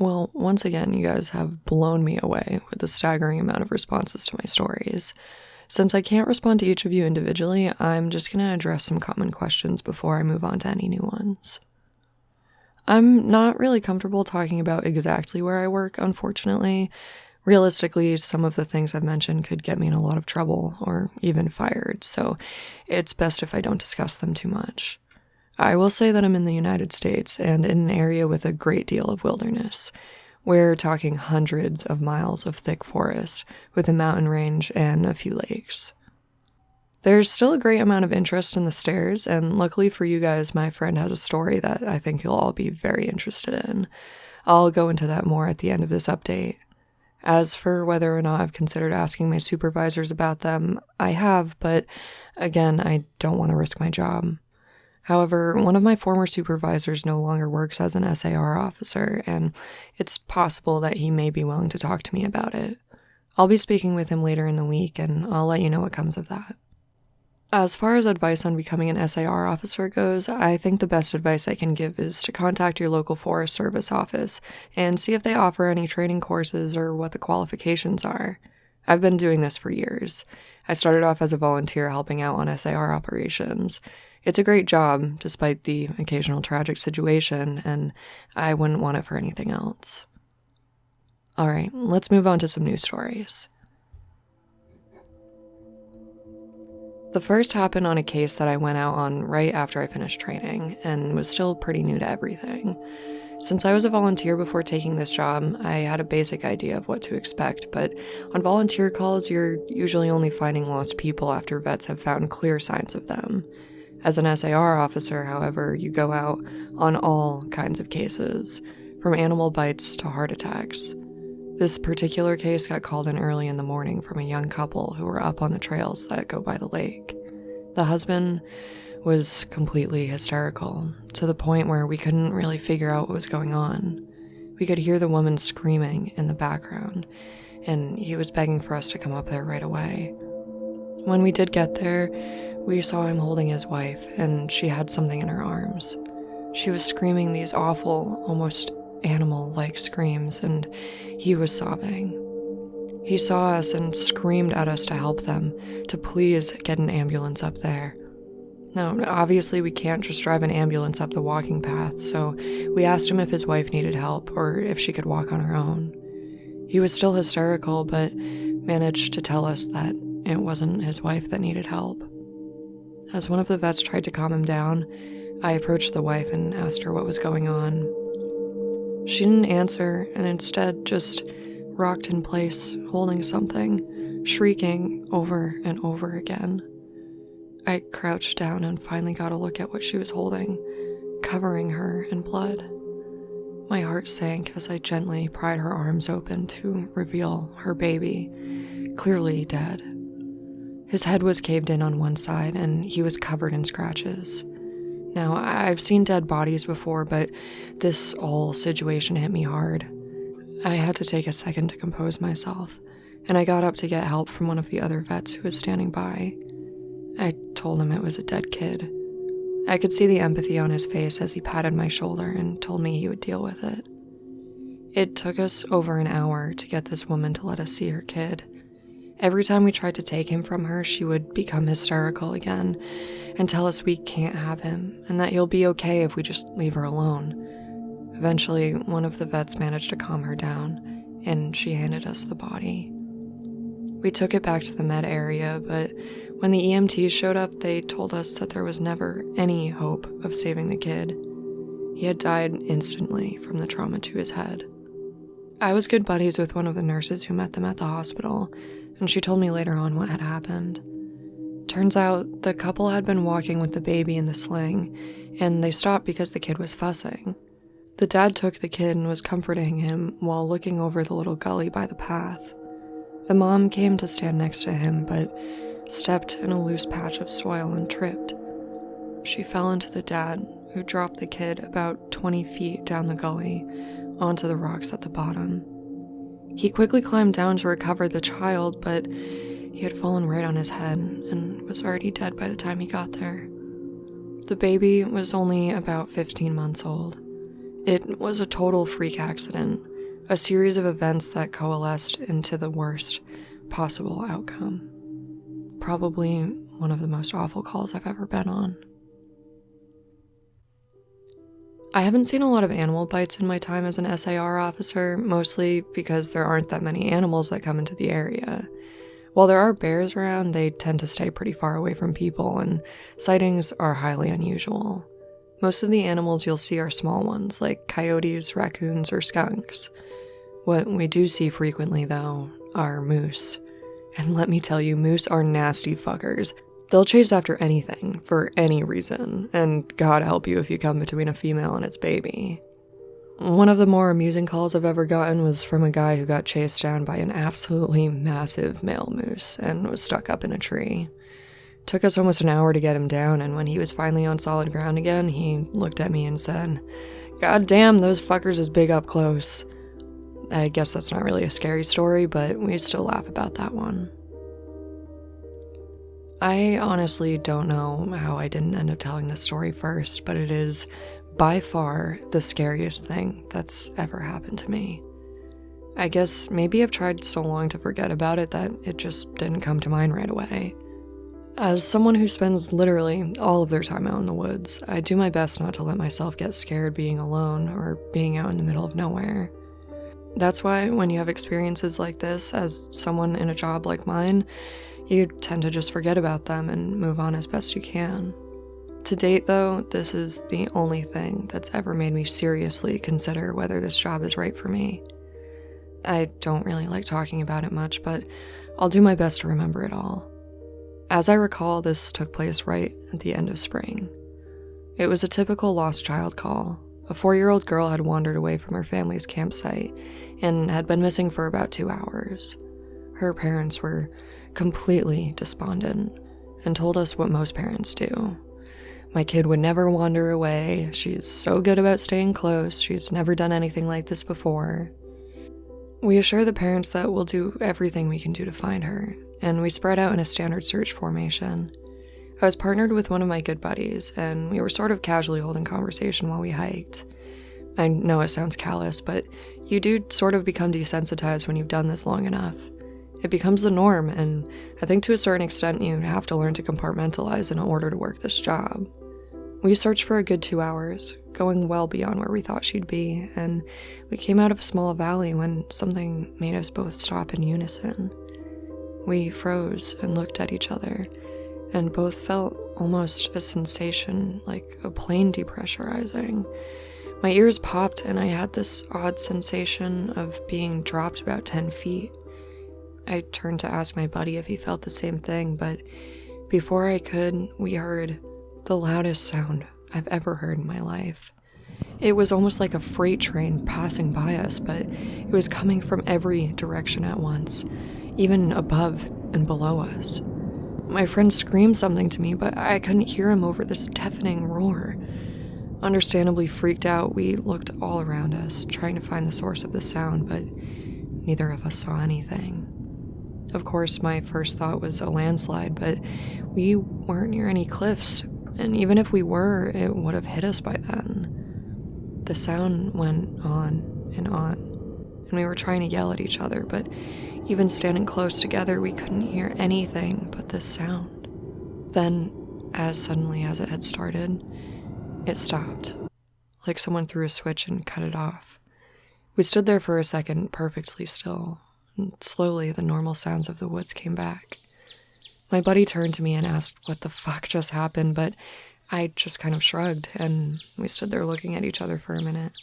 Well, once again, you guys have blown me away with the staggering amount of responses to my stories. Since I can't respond to each of you individually, I'm just going to address some common questions before I move on to any new ones. I'm not really comfortable talking about exactly where I work, unfortunately. Realistically, some of the things I've mentioned could get me in a lot of trouble, or even fired, so it's best if I don't discuss them too much. I will say that I'm in the United States, and in an area with a great deal of wilderness. We're talking hundreds of miles of thick forest, with a mountain range and a few lakes. There's still a great amount of interest in the stairs, and luckily for you guys, my friend has a story that I think you'll all be very interested in. I'll go into that more at the end of this update. As for whether or not I've considered asking my supervisors about them, I have, but again, I don't want to risk my job. However, one of my former supervisors no longer works as an SAR officer, and it's possible that he may be willing to talk to me about it. I'll be speaking with him later in the week, and I'll let you know what comes of that. As far as advice on becoming an SAR officer goes, I think the best advice I can give is to contact your local Forest Service office and see if they offer any training courses or what the qualifications are. I've been doing this for years. I started off as a volunteer helping out on SAR operations. It's a great job, despite the occasional tragic situation, and I wouldn't want it for anything else. Alright, let's move on to some news stories. The first happened on a case that I went out on right after I finished training, and was still pretty new to everything. Since I was a volunteer before taking this job, I had a basic idea of what to expect, but on volunteer calls, you're usually only finding lost people after vets have found clear signs of them. As an SAR officer, however, you go out on all kinds of cases, from animal bites to heart attacks. This particular case got called in early in the morning from a young couple who were up on the trails that go by the lake. The husband was completely hysterical, to the point where we couldn't really figure out what was going on. We could hear the woman screaming in the background, and he was begging for us to come up there right away. When we did get there, we saw him holding his wife, and she had something in her arms. She was screaming these awful, almost animal-like screams, and he was sobbing. He saw us and screamed at us to help them, to please get an ambulance up there. Now, obviously we can't just drive an ambulance up the walking path, so we asked him if his wife needed help or if she could walk on her own. He was still hysterical, but managed to tell us that it wasn't his wife that needed help. As one of the vets tried to calm him down, I approached the wife and asked her what was going on. She didn't answer, and instead just rocked in place, holding something, shrieking over and over again. I crouched down and finally got a look at what she was holding, covering her in blood. My heart sank as I gently pried her arms open to reveal her baby, clearly dead. His head was caved in on one side, and he was covered in scratches. Now, I've seen dead bodies before, but this whole situation hit me hard. I had to take a second to compose myself, and I got up to get help from one of the other vets who was standing by. I told him it was a dead kid. I could see the empathy on his face as he patted my shoulder and told me he would deal with it. It took us over an hour to get this woman to let us see her kid. Every time we tried to take him from her, she would become hysterical again and tell us we can't have him and that he'll be okay if we just leave her alone. Eventually, one of the vets managed to calm her down, and she handed us the body. We took it back to the med area, but when the EMTs showed up, they told us that there was never any hope of saving the kid. He had died instantly from the trauma to his head. I was good buddies with one of the nurses who met them at the hospital, and she told me later on what had happened. Turns out, the couple had been walking with the baby in the sling, and they stopped because the kid was fussing. The dad took the kid and was comforting him while looking over the little gully by the path. The mom came to stand next to him, but stepped in a loose patch of soil and tripped. She fell into the dad, who dropped the kid about 20 feet down the gully onto the rocks at the bottom. He quickly climbed down to recover the child, but he had fallen right on his head and was already dead by the time he got there. The baby was only about 15 months old. It was a total freak accident. A series of events that coalesced into the worst possible outcome. Probably one of the most awful calls I've ever been on. I haven't seen a lot of animal bites in my time as an SAR officer, mostly because there aren't that many animals that come into the area. While there are bears around, they tend to stay pretty far away from people, and sightings are highly unusual. Most of the animals you'll see are small ones, like coyotes, raccoons, or skunks. What we do see frequently, though, are moose. And let me tell you, moose are nasty fuckers. They'll chase after anything, for any reason, and God help you if you come between a female and its baby. One of the more amusing calls I've ever gotten was from a guy who got chased down by an absolutely massive male moose and was stuck up in a tree. Took us almost an hour to get him down, and when he was finally on solid ground again, he looked at me and said, "God damn, those fuckers is big up close." I guess that's not really a scary story, but we still laugh about that one. I honestly don't know how I didn't end up telling this story first, but it is by far the scariest thing that's ever happened to me. I guess maybe I've tried so long to forget about it that it just didn't come to mind right away. As someone who spends literally all of their time out in the woods, I do my best not to let myself get scared being alone or being out in the middle of nowhere. That's why when you have experiences like this, as someone in a job like mine, you tend to just forget about them and move on as best you can. To date, though, this is the only thing that's ever made me seriously consider whether this job is right for me. I don't really like talking about it much, but I'll do my best to remember it all. As I recall, this took place right at the end of spring. It was a typical lost child call. A 4-year-old girl had wandered away from her family's campsite and had been missing for about 2 hours. Her parents were completely despondent and told us what most parents do. My kid would never wander away. She's so good about staying close. She's never done anything like this before. We assure the parents that we'll do everything we can do to find her, and we spread out in a standard search formation. I was partnered with one of my good buddies, and we were sort of casually holding conversation while we hiked. I know it sounds callous, but you do sort of become desensitized when you've done this long enough. It becomes the norm, and I think to a certain extent you have to learn to compartmentalize in order to work this job. We searched for a good 2 hours, going well beyond where we thought she'd be, and we came out of a small valley when something made us both stop in unison. We froze and looked at each other, and both felt almost a sensation like a plane depressurizing. My ears popped, and I had this odd sensation of being dropped about 10 feet. I turned to ask my buddy if he felt the same thing, but before I could, we heard the loudest sound I've ever heard in my life. It was almost like a freight train passing by us, but it was coming from every direction at once, even above and below us. My friend screamed something to me, but I couldn't hear him over this deafening roar. Understandably freaked out, we looked all around us, trying to find the source of the sound, but neither of us saw anything. Of course, my first thought was a landslide, but we weren't near any cliffs, and even if we were, it would have hit us by then. The sound went on, and we were trying to yell at each other, but even standing close together, we couldn't hear anything but this sound. Then, as suddenly as it had started, it stopped, like someone threw a switch and cut it off. We stood there for a second, perfectly still, and slowly the normal sounds of the woods came back. My buddy turned to me and asked what the fuck just happened, but I just kind of shrugged, and we stood there looking at each other for a minute.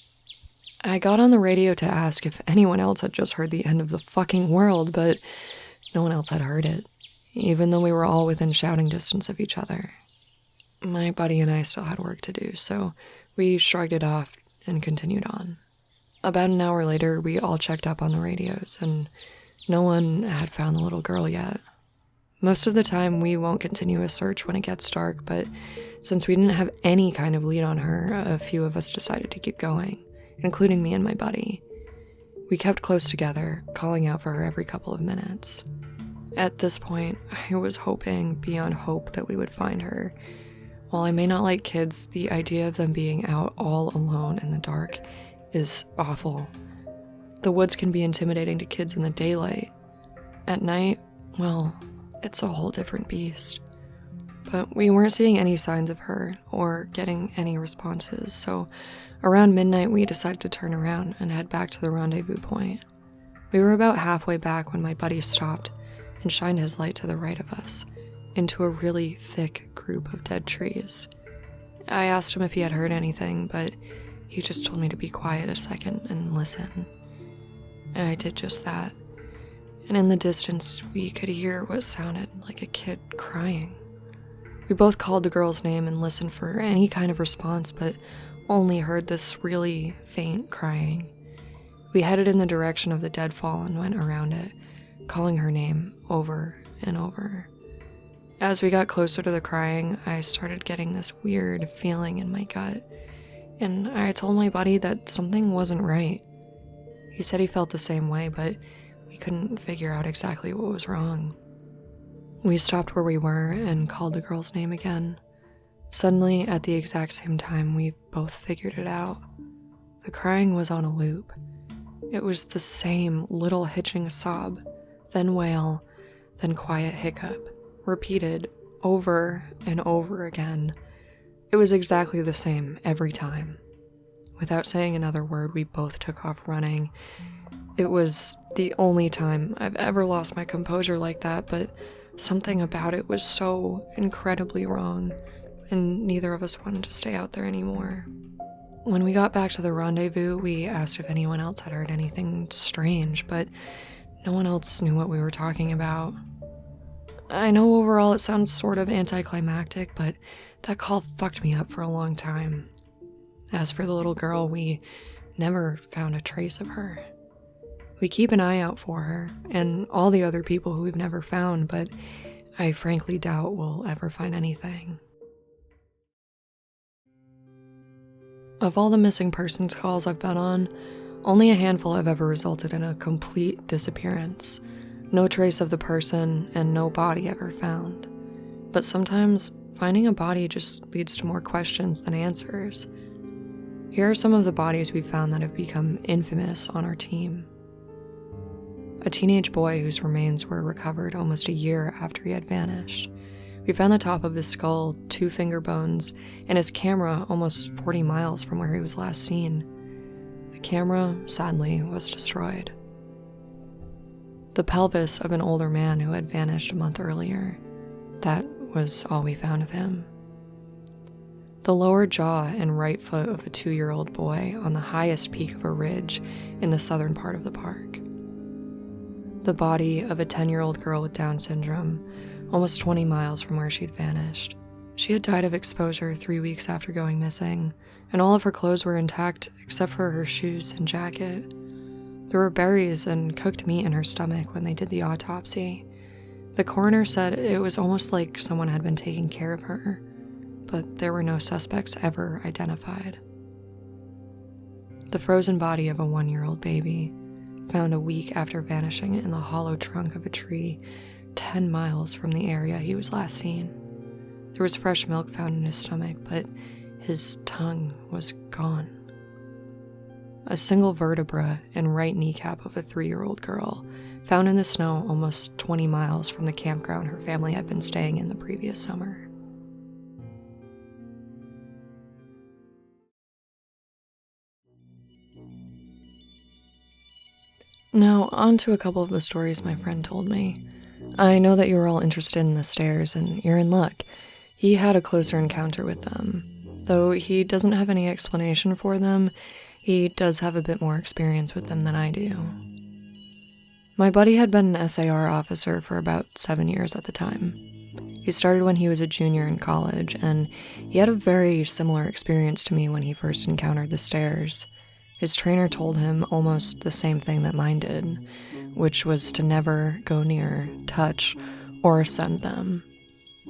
I got on the radio to ask if anyone else had just heard the end of the fucking world, but no one else had heard it, even though we were all within shouting distance of each other. My buddy and I still had work to do, so we shrugged it off and continued on. About an hour later, we all checked up on the radios, and no one had found the little girl yet. Most of the time, we won't continue a search when it gets dark, but since we didn't have any kind of lead on her, a few of us decided to keep going, including me and my buddy. We kept close together, calling out for her every couple of minutes. At this point, I was hoping beyond hope that we would find her. While I may not like kids, the idea of them being out all alone in the dark is awful. The woods can be intimidating to kids in the daylight. At night, well, it's a whole different beast. But we weren't seeing any signs of her or getting any responses, so around midnight we decided to turn around and head back to the rendezvous point. We were about halfway back when my buddy stopped and shined his light to the right of us, into a really thick group of dead trees. I asked him if he had heard anything, but he just told me to be quiet a second and listen. And I did just that. And in the distance, we could hear what sounded like a kid crying. We both called the girl's name and listened for any kind of response, but only heard this really faint crying. We headed in the direction of the deadfall and went around it, calling her name over and over. As we got closer to the crying, I started getting this weird feeling in my gut, and I told my buddy that something wasn't right. He said he felt the same way, but we couldn't figure out exactly what was wrong. We stopped where we were and called the girl's name again. Suddenly, at the exact same time, we both figured it out. The crying was on a loop. It was the same little hitching sob, then wail, then quiet hiccup, repeated over and over again. It was exactly the same every time. Without saying another word, we both took off running. It was the only time I've ever lost my composure like that, but something about it was so incredibly wrong, and neither of us wanted to stay out there anymore. When we got back to the rendezvous, we asked if anyone else had heard anything strange, but no one else knew what we were talking about. I know overall it sounds sort of anticlimactic, but that call fucked me up for a long time. As for the little girl, we never found a trace of her. We keep an eye out for her, and all the other people who we've never found, but I frankly doubt we'll ever find anything. Of all the missing persons calls I've been on, only a handful have ever resulted in a complete disappearance. No trace of the person and no body ever found. But sometimes, finding a body just leads to more questions than answers. Here are some of the bodies we've found that have become infamous on our team. A teenage boy whose remains were recovered almost a year after he had vanished. We found the top of his skull, 2 finger bones, and his camera almost 40 miles from where he was last seen. The camera, sadly, was destroyed. The pelvis of an older man who had vanished a month earlier. That was all we found of him. The lower jaw and right foot of a 2-year-old boy on the highest peak of a ridge in the southern part of the park. The body of a 10-year-old girl with Down syndrome, almost 20 miles from where she'd vanished. She had died of exposure 3 weeks after going missing, and all of her clothes were intact except for her shoes and jacket. There were berries and cooked meat in her stomach when they did the autopsy. The coroner said it was almost like someone had been taking care of her, but there were no suspects ever identified. The frozen body of a 1-year-old baby, found a week after vanishing in the hollow trunk of a tree 10 miles from the area he was last seen. There was fresh milk found in his stomach, but his tongue was gone. A single vertebra and right kneecap of a 3-year-old girl, found in the snow almost 20 miles from the campground her family had been staying in the previous summer. Now, on to a couple of the stories my friend told me. I know that you're all interested in the stairs, and you're in luck. He had a closer encounter with them. Though he doesn't have any explanation for them, he does have a bit more experience with them than I do. My buddy had been an SAR officer for about 7 years at the time. He started when he was a junior in college, and he had a very similar experience to me when he first encountered the stairs. His trainer told him almost the same thing that mine did, which was to never go near, touch, or ascend them.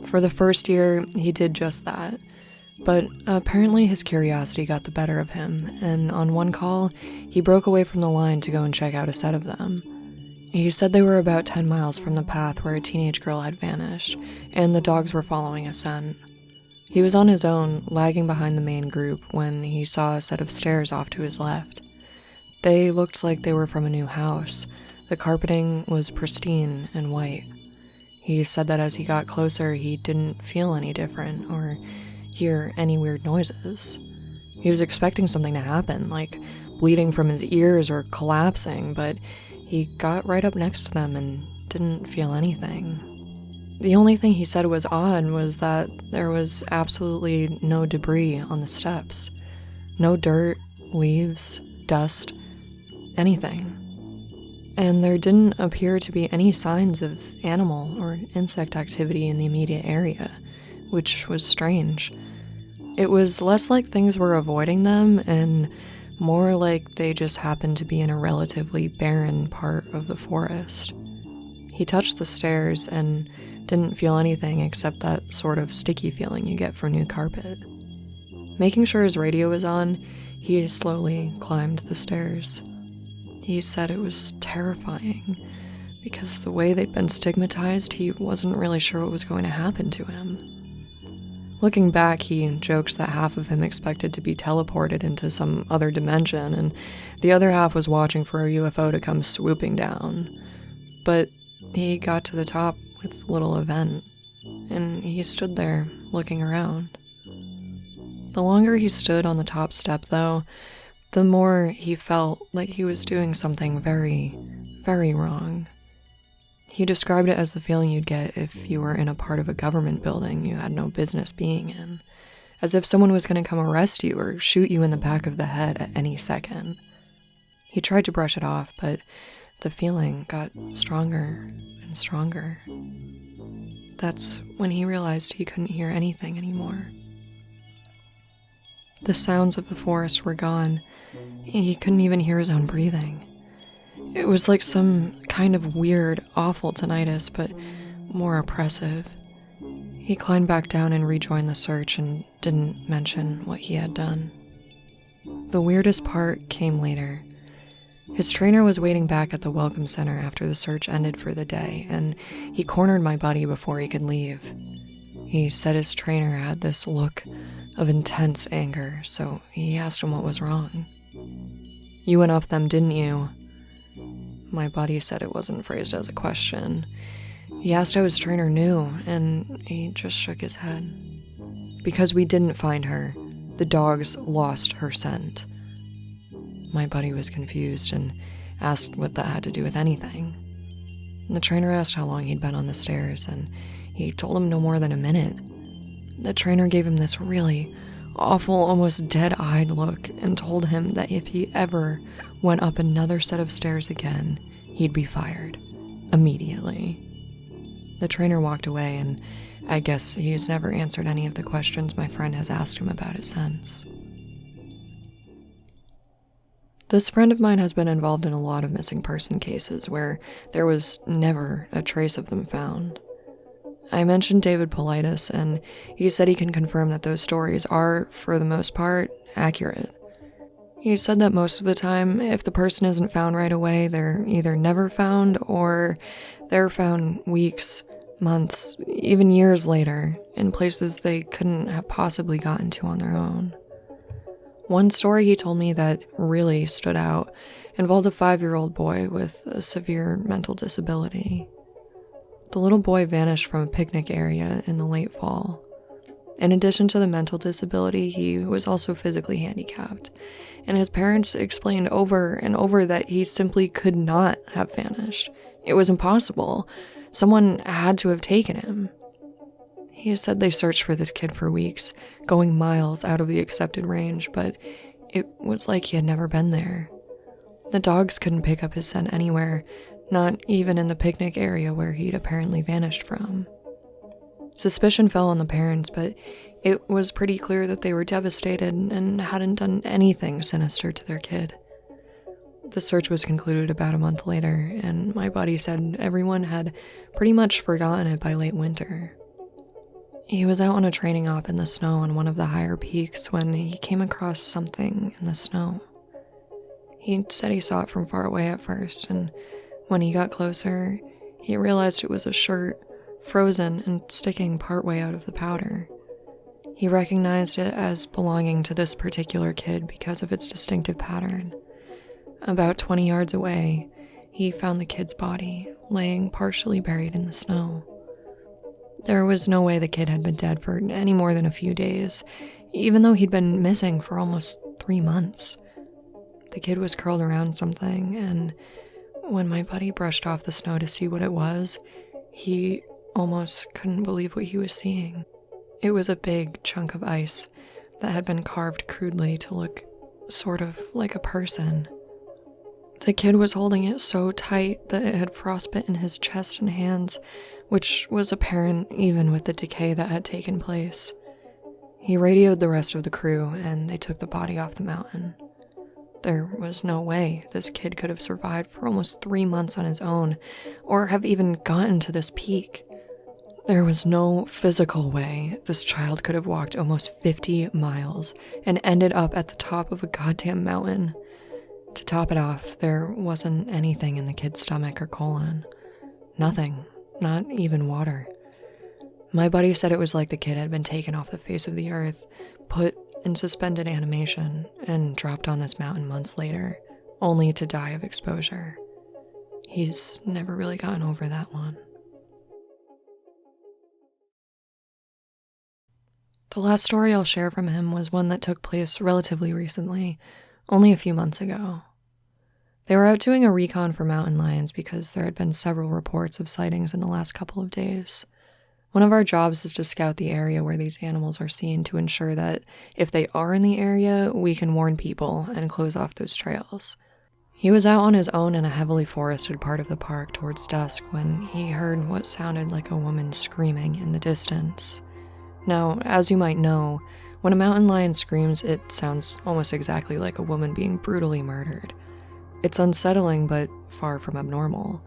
For the first year, he did just that, but apparently his curiosity got the better of him, and on one call, he broke away from the line to go and check out a set of them. He said they were about 10 miles from the path where a teenage girl had vanished, and the dogs were following a scent. He was on his own, lagging behind the main group, when he saw a set of stairs off to his left. They looked like they were from a new house. The carpeting was pristine and white. He said that as he got closer, he didn't feel any different or hear any weird noises. He was expecting something to happen, like bleeding from his ears or collapsing, but he got right up next to them and didn't feel anything. The only thing he said was odd was that there was absolutely no debris on the steps. No dirt, leaves, dust, anything. And there didn't appear to be any signs of animal or insect activity in the immediate area, which was strange. It was less like things were avoiding them and more like they just happened to be in a relatively barren part of the forest. He touched the stairs and didn't feel anything except that sort of sticky feeling you get from new carpet. Making sure his radio was on, he slowly climbed the stairs. He said it was terrifying, because the way they'd been stigmatized, he wasn't really sure what was going to happen to him. Looking back, he jokes that half of him expected to be teleported into some other dimension, and the other half was watching for a UFO to come swooping down. But he got to the top with little event, and he stood there, looking around. The longer he stood on the top step, though, the more he felt like he was doing something very, very wrong. He described it as the feeling you'd get if you were in a part of a government building you had no business being in, as if someone was going to come arrest you or shoot you in the back of the head at any second. He tried to brush it off, but the feeling got stronger and stronger. That's when he realized he couldn't hear anything anymore. The sounds of the forest were gone. He couldn't even hear his own breathing. It was like some kind of weird, awful tinnitus, but more oppressive. He climbed back down and rejoined the search and didn't mention what he had done. The weirdest part came later. His trainer was waiting back at the welcome center after the search ended for the day, and he cornered my buddy before he could leave. He said his trainer had this look of intense anger, so he asked him what was wrong. "You went up them, didn't you?" My buddy said it wasn't phrased as a question. He asked how his trainer knew, and he just shook his head. "Because we didn't find her. The dogs lost her scent." My buddy was confused and asked what that had to do with anything. The trainer asked how long he'd been on the stairs, and he told him no more than a minute. The trainer gave him this really awful, almost dead-eyed look and told him that if he ever went up another set of stairs again, he'd be fired. Immediately. The trainer walked away, and I guess he's never answered any of the questions my friend has asked him about it since. This friend of mine has been involved in a lot of missing person cases where there was never a trace of them found. I mentioned David Politis, and he said he can confirm that those stories are, for the most part, accurate. He said that most of the time, if the person isn't found right away, they're either never found or they're found weeks, months, even years later, in places they couldn't have possibly gotten to on their own. One story he told me that really stood out involved a 5-year-old boy with a severe mental disability. The little boy vanished from a picnic area in the late fall. In addition to the mental disability, he was also physically handicapped, and his parents explained over and over that he simply could not have vanished. It was impossible. Someone had to have taken him. He said they searched for this kid for weeks, going miles out of the accepted range, but it was like he had never been there. The dogs couldn't pick up his scent anywhere, not even in the picnic area where he'd apparently vanished from. Suspicion fell on the parents, but it was pretty clear that they were devastated and hadn't done anything sinister to their kid. The search was concluded about a month later, and my buddy said everyone had pretty much forgotten it by late winter. He was out on a training op in the snow on one of the higher peaks when he came across something in the snow. He said he saw it from far away at first, and when he got closer, he realized it was a shirt, frozen and sticking partway out of the powder. He recognized it as belonging to this particular kid because of its distinctive pattern. About 20 yards away, he found the kid's body laying partially buried in the snow. There was no way the kid had been dead for any more than a few days, even though he'd been missing for almost 3 months. The kid was curled around something, and when my buddy brushed off the snow to see what it was, he almost couldn't believe what he was seeing. It was a big chunk of ice that had been carved crudely to look sort of like a person. The kid was holding it so tight that it had frostbitten his chest and hands, which was apparent even with the decay that had taken place. He radioed the rest of the crew, and they took the body off the mountain. There was no way this kid could have survived for almost 3 months on his own, or have even gotten to this peak. There was no physical way this child could have walked almost 50 miles and ended up at the top of a goddamn mountain. To top it off, there wasn't anything in the kid's stomach or colon. Nothing, not even water. My buddy said it was like the kid had been taken off the face of the earth, put in suspended animation, and dropped on this mountain months later, only to die of exposure. He's never really gotten over that one. The last story I'll share from him was one that took place relatively recently, only a few months ago. They were out doing a recon for mountain lions because there had been several reports of sightings in the last couple of days. One of our jobs is to scout the area where these animals are seen to ensure that if they are in the area, we can warn people and close off those trails. He was out on his own in a heavily forested part of the park towards dusk when he heard what sounded like a woman screaming in the distance. Now, as you might know, when a mountain lion screams, it sounds almost exactly like a woman being brutally murdered. It's unsettling, but far from abnormal.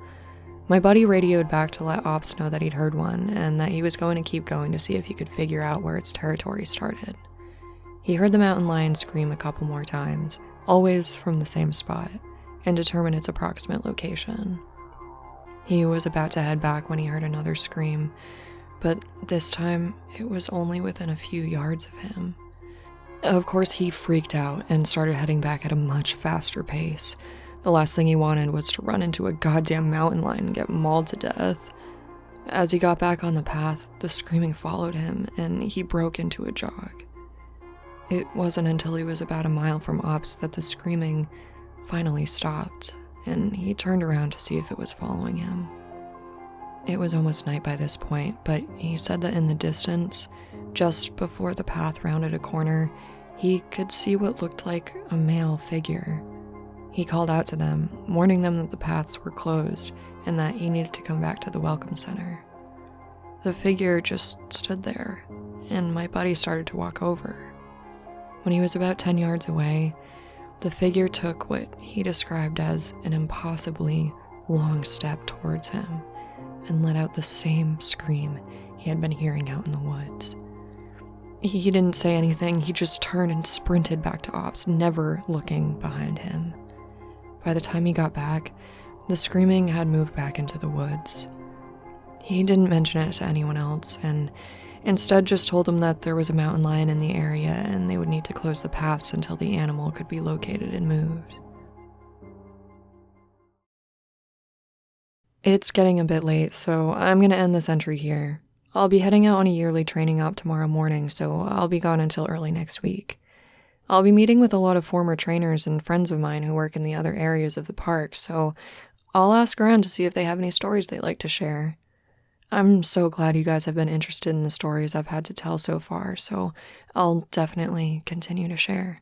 My buddy radioed back to let ops know that he'd heard one, and that he was going to keep going to see if he could figure out where its territory started. He heard the mountain lion scream a couple more times, always from the same spot, and determined its approximate location. He was about to head back when he heard another scream, but this time it was only within a few yards of him. Of course, he freaked out and started heading back at a much faster pace. The last thing he wanted was to run into a goddamn mountain lion and get mauled to death. As he got back on the path, the screaming followed him, and he broke into a jog. It wasn't until he was about a mile from ops that the screaming finally stopped, and he turned around to see if it was following him. It was almost night by this point, but he said that in the distance, just before the path rounded a corner, he could see what looked like a male figure. He called out to them, warning them that the paths were closed and that he needed to come back to the welcome center. The figure just stood there, and my buddy started to walk over. When he was about 10 yards away, the figure took what he described as an impossibly long step towards him and let out the same scream he had been hearing out in the woods. He didn't say anything, he just turned and sprinted back to ops, never looking behind him. By the time he got back, the screaming had moved back into the woods. He didn't mention it to anyone else, and instead just told them that there was a mountain lion in the area and they would need to close the paths until the animal could be located and moved. It's getting a bit late, so I'm going to end this entry here. I'll be heading out on a yearly training op tomorrow morning, so I'll be gone until early next week. I'll be meeting with a lot of former trainers and friends of mine who work in the other areas of the park, so I'll ask around to see if they have any stories they'd like to share. I'm so glad you guys have been interested in the stories I've had to tell so far, so I'll definitely continue to share.